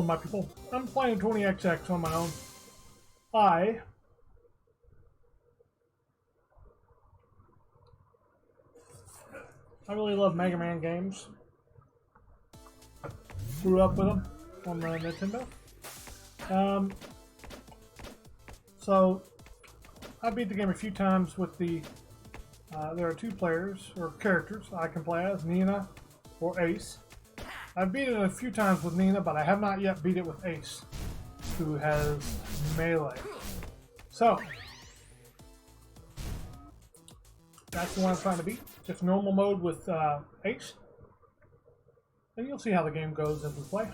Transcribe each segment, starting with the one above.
Hello, my people. I'm playing 20XX on my own. I really love Mega Man games. Grew up with them on the Nintendo. So I beat the game a few times with the. There are two players or characters I can play as, Nina or Ace. I've beat it a few times with Nina, but I have not yet beat it with Ace, who has melee. So that's the one I'm trying to beat. Just normal mode with Ace. And you'll see how the game goes as we play.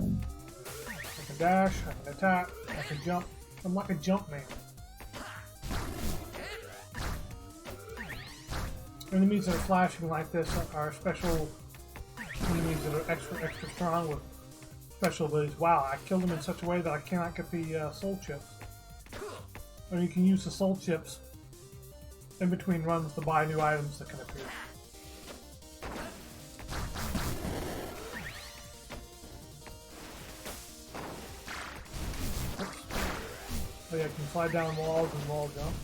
I can dash, I can attack, I can jump. I'm like a jump man. Enemies that are flashing like this are special enemies that are extra strong with special abilities. Wow, I killed them in such a way that I cannot get the soul chips. Or you can use the soul chips in between runs to buy new items that can appear. Oops. Oh yeah, I can slide down walls and wall jump.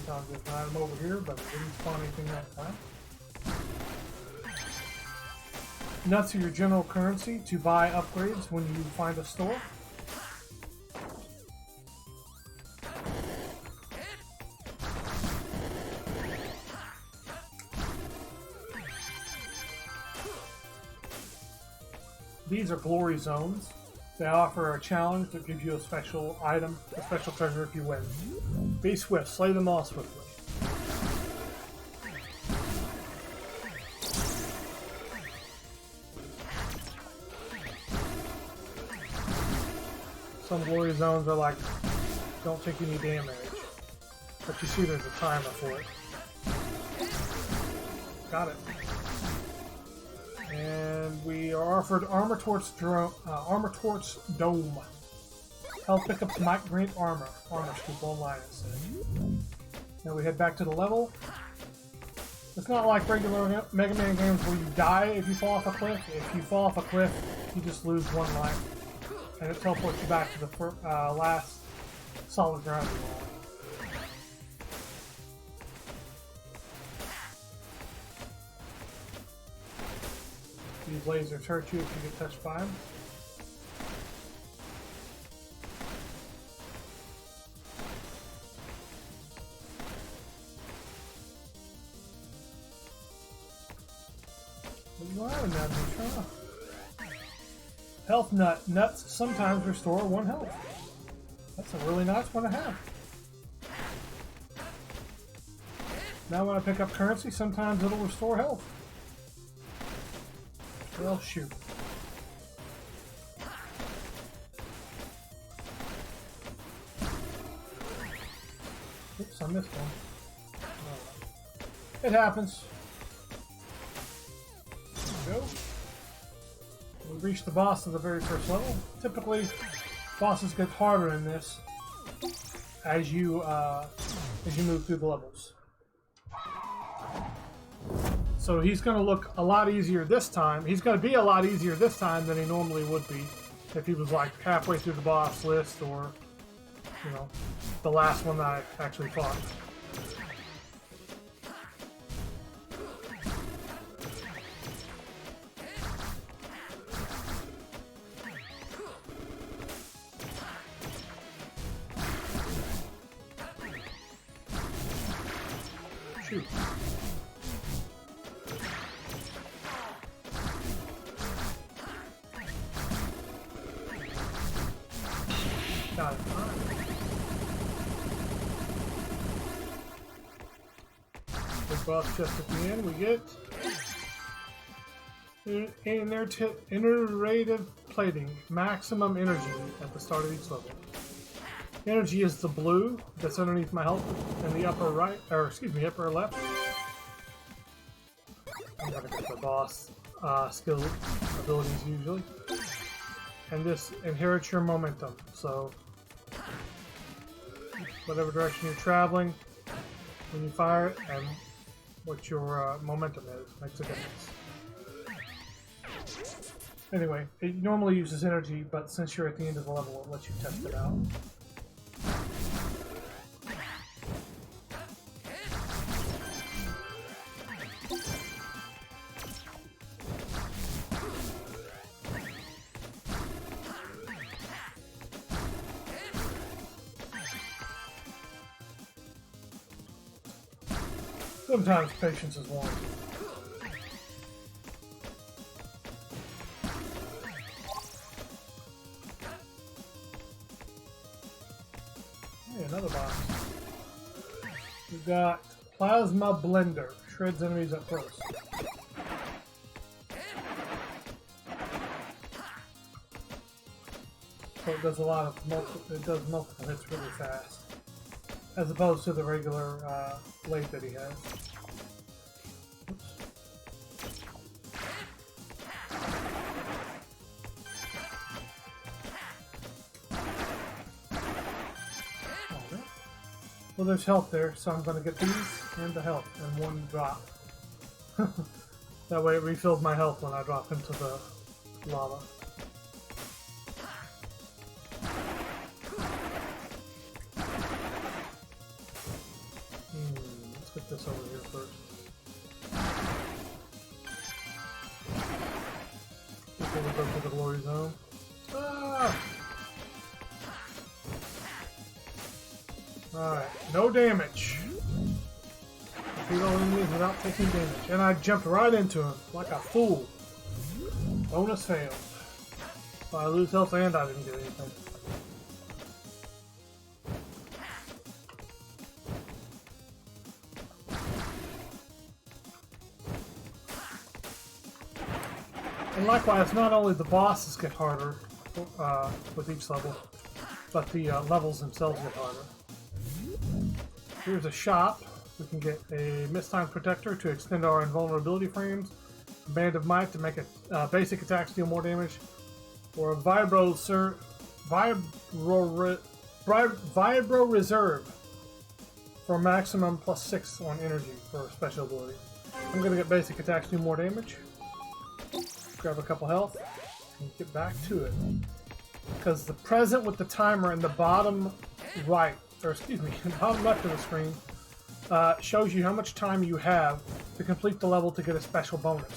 Sometimes there's an item over here, but it didn't spawn anything that time. Nuts are your general currency to buy upgrades when you find a store. These are glory zones. They offer a challenge that gives you a special item, a special treasure if you win. Be swift, slay them all swiftly. Some glory zones are like, don't take any damage. But you see there's a timer for it. Got it. And we are offered Armor Torch Dome. Health pickups might grant armor. Armor scoop online, it says. Now we head back to the level. It's not like regular Mega Man games where you die if you fall off a cliff. If you fall off a cliff, you just lose one life. And it teleports you back to the last solid ground you are. These lasers hurt you if you get touched by them. Health nut. Nuts sometimes restore 1 health. That's a really nice one to have. Now when I pick up currency, sometimes it'll restore health. Well, shoot. Oops, I missed one. Right. It happens. There we go. We reached the boss of the very first level. Typically, bosses get harder in this as you move through the levels. So he's going to look a lot easier this time. He's going to be a lot easier this time than he normally would be if he was like halfway through the boss list or, you know, the last one that I actually fought. Shoot. Got it. Big boss just at the end, we get iterative plating, maximum energy at the start of each level. Energy is the blue that's underneath my health in the upper right, or excuse me, upper left. I'm gonna get the boss skill abilities usually. And this inherits your momentum, so whatever direction you're traveling when you fire it, and what your momentum is makes a difference. Anyway, it normally uses energy, but since you're at the end of the level, it lets you test it out. Sometimes patience is warranted. Hey, another box. We've got Plasma Blender. Shreds enemies up close. So it does a lot of multiple hits really fast, as opposed to the regular blade that he has. Oops. Right. Well, there's health there, so I'm going to get these and the health in one drop. That way it refills my health when I drop into the lava. Let's get this over here first. Before we go to the glory zone. Ah! Alright, no damage. Defeat all enemies without taking damage. And I jumped right into him like a fool. Bonus failed. So I lose health and I didn't get anything. And likewise, not only the bosses get harder with each level, but the levels themselves get harder. Here's a shop. We can get a Mist-Time Protector to extend our invulnerability frames, a Band of Might to make a basic attacks deal more damage, or a Vibro Reserve for maximum +6 on energy for special ability. I'm going to get basic attacks do more damage. Grab a couple health and get back to it. Because the present with the timer in the bottom right, or excuse me, bottom left of the screen, shows you how much time you have to complete the level to get a special bonus.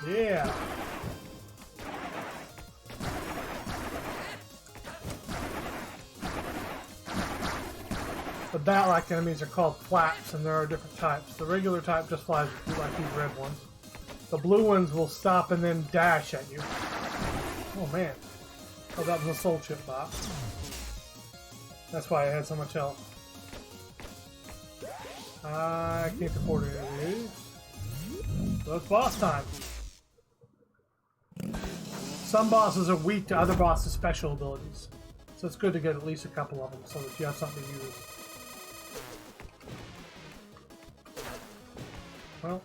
Yeah. The bat-like enemies are called flaps, and there are different types. The regular type just flies at you like these red ones. The blue ones will stop and then dash at you. Oh man. Oh, that was a soul chip bot. That's why I had so much health. I can't afford any of these. So it's boss time. Some bosses are weak to other bosses' special abilities, so it's good to get at least a couple of them so that you have something to use. Well,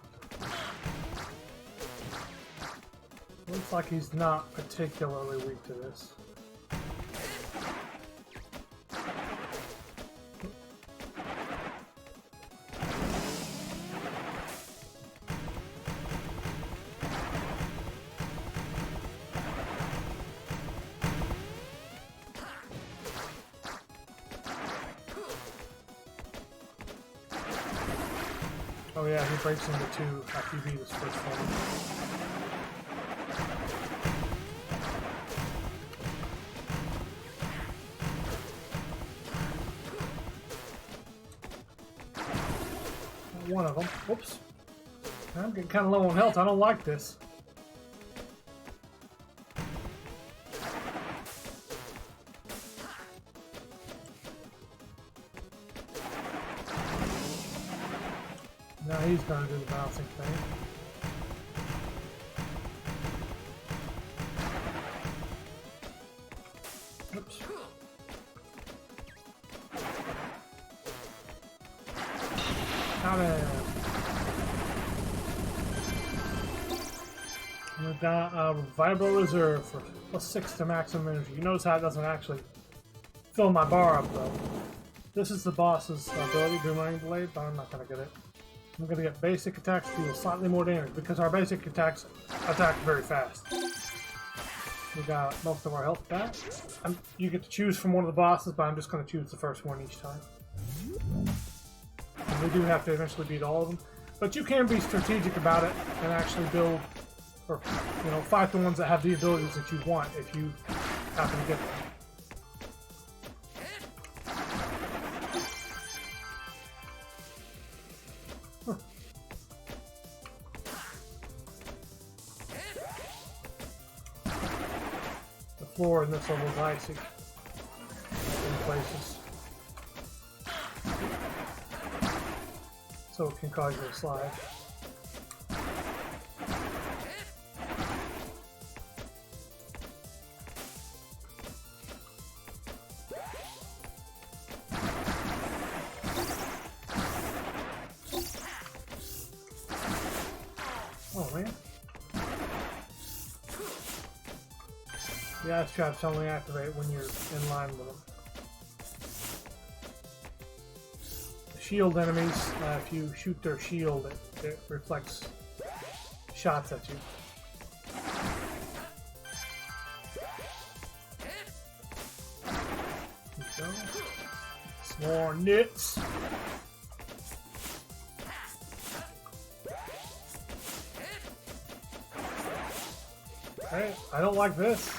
looks like he's not particularly weak to this. Oh yeah, he breaks into two after you beat his first one. One of them. Whoops. I'm getting kind of low on health. I don't like this. Now he's going to do the bouncing thing. Got him. We got a Vibro Reserve for +6 to maximum energy. You notice how it doesn't actually fill my bar up though. This is the boss's ability, Boomerang Blade, but I'm not going to get it. I'm going to get basic attacks deal slightly more damage because our basic attacks attack very fast. We got most of our health back. You get to choose from one of the bosses, but I'm just going to choose the first one each time. And we do have to eventually beat all of them. But you can be strategic about it and actually build, or fight the ones that have the abilities that you want if you happen to get them. The floor in this level is icy in places, so it can cause you to slide. Oh man. The ice traps only activate when you're in line with them. The shield enemies, if you shoot their shield, it reflects shots at you. There we go. Some more nits. Hey, I don't like this.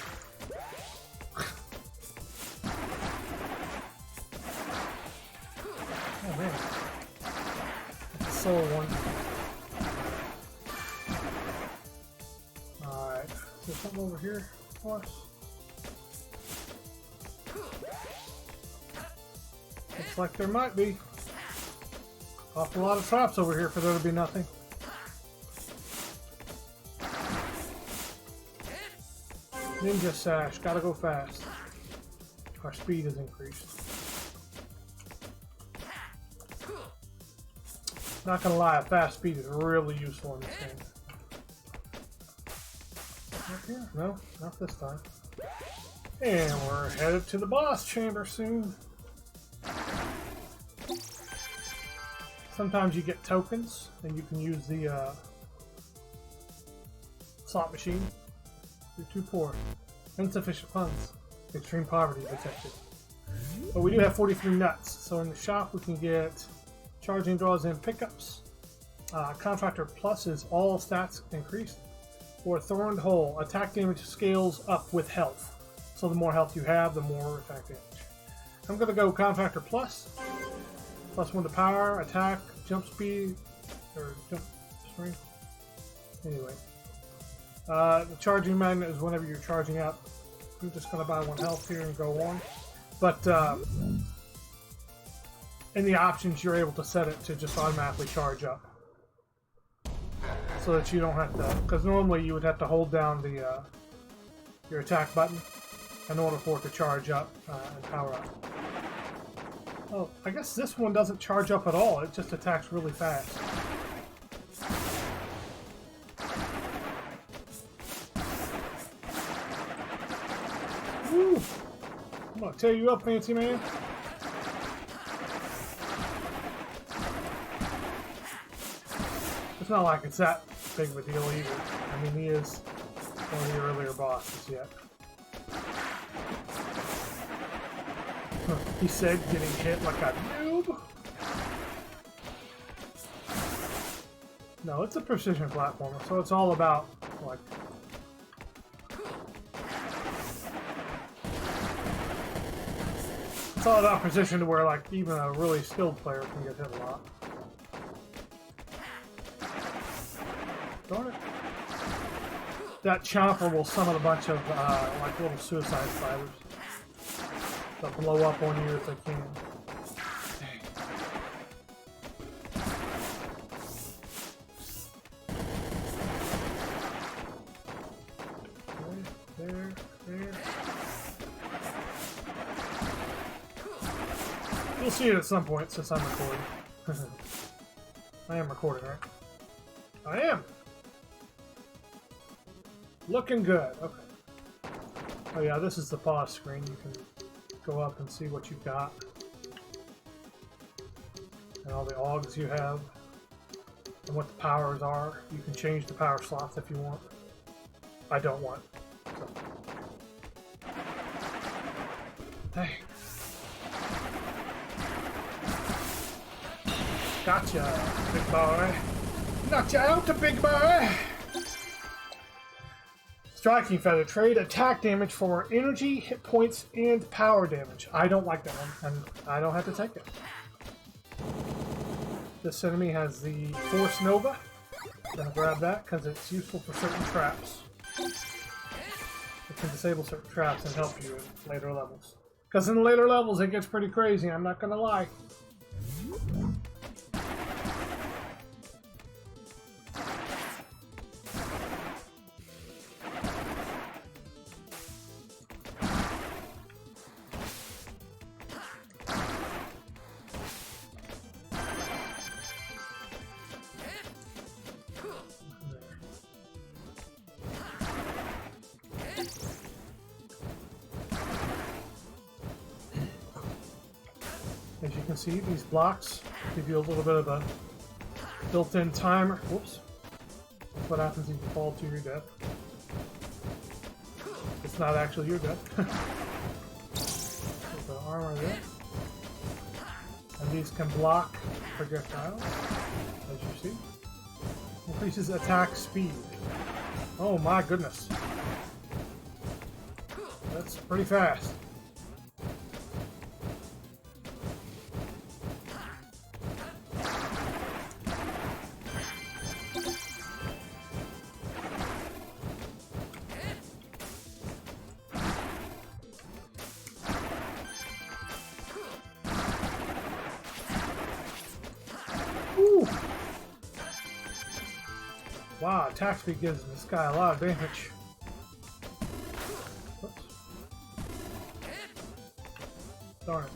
Oh man. That's a soul one. Alright. Is there something over here for us? Looks like there might be. Awful lot of traps over here for there to be nothing. Ninja Sash, gotta go fast. Our speed is increased. Not gonna lie, fast speed is really useful in this game. Up here? No, not this time. And we're headed to the boss chamber soon. Sometimes you get tokens, and you can use the slot machine. You're too poor. Insufficient funds. Extreme poverty detected. But we do have 43 nuts, so in the shop we can get charging draws in pickups. Contractor Plus is all stats increased. Or Thorned Hole. Attack damage scales up with health. So the more health you have, the more attack damage. I'm going to go Contractor Plus. +1 to power, attack, jump speed, or jump strength. Anyway. The charging magnet is whenever you're charging up. I'm just going to buy 1 health here and go on. But in the options, you're able to set it to just automatically charge up. So that you don't have to... Because normally you would have to hold down the your attack button in order for it to charge up and power up. Oh, I guess this one doesn't charge up at all. It just attacks really fast. Woo! I'm gonna tear you up, fancy man. It's not like it's that big of a deal either. I mean, he is one of the earlier bosses yet. He said getting hit like a noob. No, it's a precision platformer, so it's all about like it's all about precision to where like even a really skilled player can get hit a lot. Darn it. That chomper will summon a bunch of like little suicide spiders that blow up on you if they can. Dang. There. You'll see it at some point since I'm recording. I am recording, right? I am! Looking good. Okay. Oh yeah, this is the pause screen. You can go up and see what you've got. And all the augs you have. And what the powers are. You can change the power slots if you want. I don't want. So. Dang. Gotcha, big boy. Knocked you out, big boy! Striking Feather. Trade attack damage for energy, hit points, and power damage. I don't like that one, and I don't have to take it. This enemy has the Force Nova. I'm gonna grab that because it's useful for certain traps. It can disable certain traps and help you in later levels. Because in later levels it gets pretty crazy, I'm not gonna lie. As you can see, these blocks give you a little bit of a built-in timer. Whoops. That's what happens if you fall to your death. It's not actually your death. There's the armor there. And these can block projectiles, as you see. Increases attack speed. Oh my goodness. That's pretty fast. Woo. Wow, attack speed gives this guy a lot of damage. Whoops. Darn it.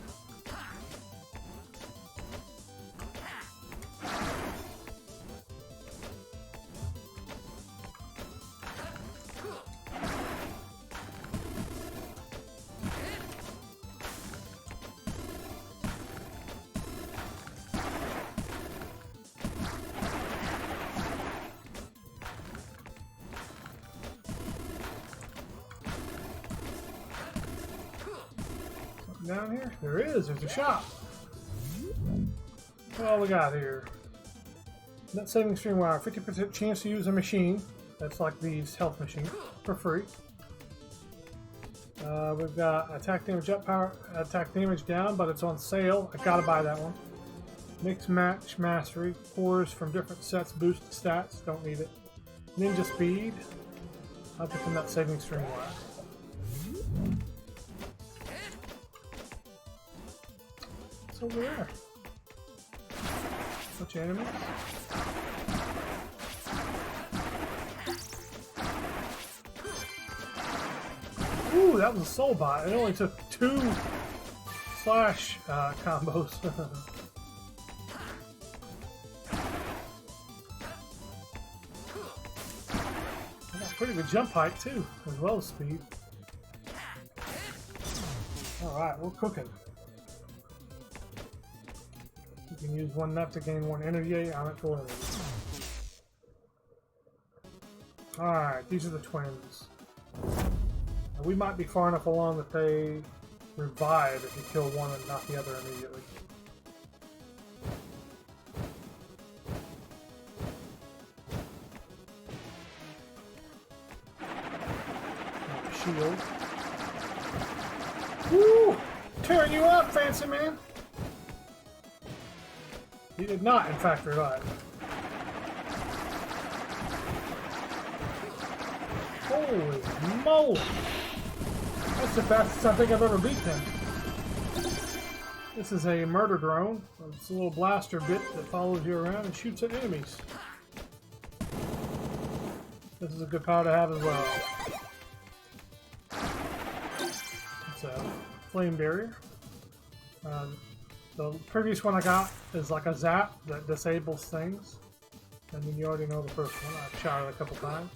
Down here? There is. There's a shop. What all we got here? Net saving string wire. 50% chance to use a machine. That's like these health machines for free. We've got attack damage up, power attack damage down, but it's on sale. I gotta buy that one. Mix match mastery. Cores from different sets boost stats. Don't need it. Ninja speed. I'll get the net saving string wire. Over there. Bunch of enemies. Ooh, that was a soul bot. It only took 2 slash combos. I got pretty good jump height too, as well as speed. Alright, we're cooking. You can use one nut to gain 1 energy. I'm at 4 of these. Alright, these are the twins. Now, we might be far enough along that they revive if you kill one and not the other immediately. Shield. Woo! Tearing you up, fancy man! He did not, in fact, revive. Holy moly! That's the fastest I think I've ever beat him. This is a murder drone. It's a little blaster bit that follows you around and shoots at enemies. This is a good power to have as well. It's a flame barrier. The previous one I got is like a zap that disables things. And then you already know the first one. I've shot it a couple times.